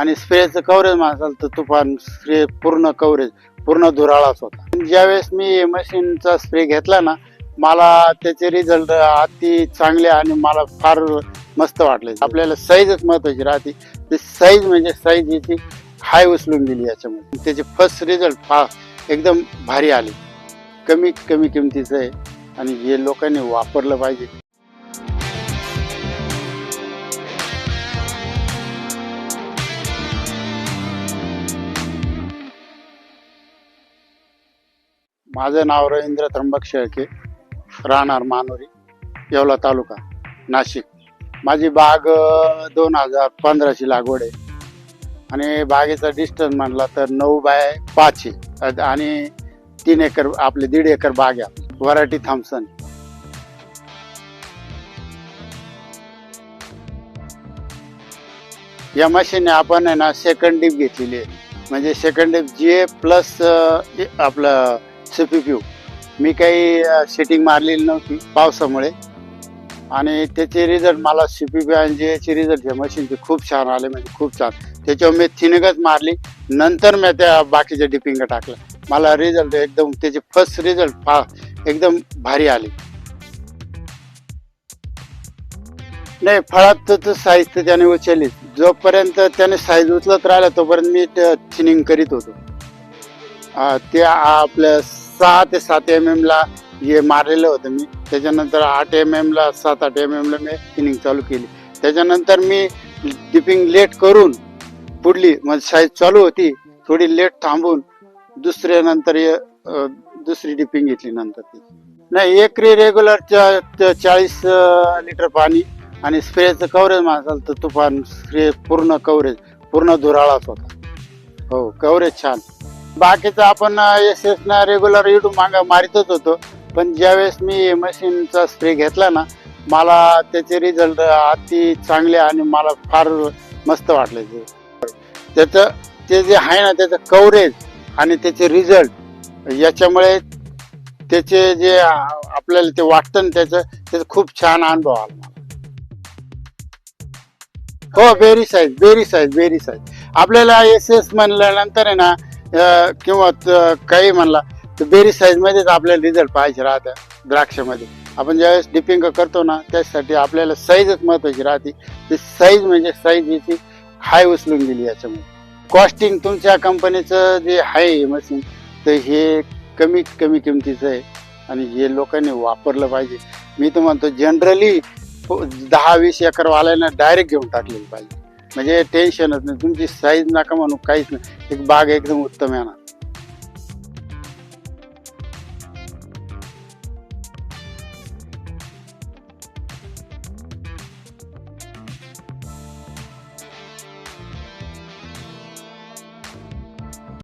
आणि स्प्रेचं कव्हरेज म्हणाल तर तुफान स्प्रे पूर्ण कव्हरेज पूर्ण धुराळाच होता. ज्यावेळेस मी मशीनचा स्प्रे घेतला ना, मला त्याचे रिझल्ट अति चांगले आणि मला फार मस्त वाटले. आपल्याला साईजच महत्वाची राहते. ते साईज म्हणजे साईज याची हाय उचलून दिली याच्यामध्ये. त्याचे फर्स्ट रिझल्ट एकदम भारी आले. कमी किमतीचं आहे आणि हे लोकांनी वापरलं पाहिजे. माझं नाव रवींद्र त्र्यंबक शेळके, राहणार मानोरी, येवला तालुका, नाशिक. माझी बाग 2015ची लागवड आहे आणि बागेचा डिस्टन्स म्हणला तर 9x5 आहे आणि 3 एकर आपले 1.5 एकर बाग आहे. Variety Thompson. या मशीनने आपण आहे ना सेकंड डिप घेतलेली आहे. म्हणजे सेकंड डिप GA प्लस आपलं CPPU. मी काही सेटिंग मारलेली नव्हती पावसामुळे आणि त्याचे रिझल्ट मला CPPU आणि GAचे रिझल्ट या मशीनचे खूप छान आले. म्हणजे खूप छान. त्याच्यावर मी थिनिंगच मारली, नंतर मी त्या बाकीच्या डिपिंग टाकलं. मला रिझल्ट एकदम त्याचे फर्स्ट रिझल्ट एकदम भारी आले. नाही, फळात तर साईज तर त्याने उचलली. जोपर्यंत त्याने साईज उचलत राहिला तोपर्यंत मी थिनिंग करीत होतो. ते आपल्या 6 ते 7 mm ला हे मारलेलं होतं मी. त्याच्यानंतर 8 mm ला 7-8 mm ला मी थिनिंग चालू केली. त्याच्यानंतर मी डिपिंग लेट करून पुढली म्हणजे साईज चालू होती, थोडी लेट थांबून दुसरी डिपिंग घेतली नंतर. नाही, एकरी रेग्युलर 40 लिटर पाणी आणि स्प्रेचं कव्हरेज म्हणाल तर तुफान स्प्रे पूर्ण कव्हरेज पूर्ण धुराळाच होता. हो, कव्हरेज छान. बाकीचं आपण SS रेग्युलर इडू मारितच होतो, पण ज्यावेळेस मी मशीनचा स्प्रे घेतला ना, मला त्याचे रिझल्ट अति चांगले आणि मला फार मस्त वाटले. त्याचं ते जे आहे ना त्याचं कव्हरेज आणि त्याचे रिझल्ट याच्यामुळे त्याचे जे आपल्याला ते वाटतं ना त्याचा खूप छान अनुभव आला मला. हो, बेरी साईज. आपल्याला SS म्हणल्यानंतर आहे ना किंवा काही म्हणला तर बेरी साईज मध्येच आपल्याला रिझल्ट पाहिजे राहत्या. द्राक्षामध्ये आपण ज्यावेळेस डिपिंग करतो ना त्यासाठी आपल्याला साईजच महत्वाची राहते. ते साईज म्हणजे साईज याची हाय उचलून दिली याच्यामध्ये. कॉस्टिंग तुमच्या कंपनीचं जे आहे मशीन तर हे कमी किमतीचं आहे आणि हे लोकांनी वापरलं पाहिजे. मी तर म्हणतो जनरली 10-20 एकर वाल्यानं डायरेक्ट घेऊन टाकलेली पाहिजे. म्हणजे टेन्शनच नाही. तुमची साईज नका म्हणू, काहीच नाही. एक बाग एकदम उत्तम येणार.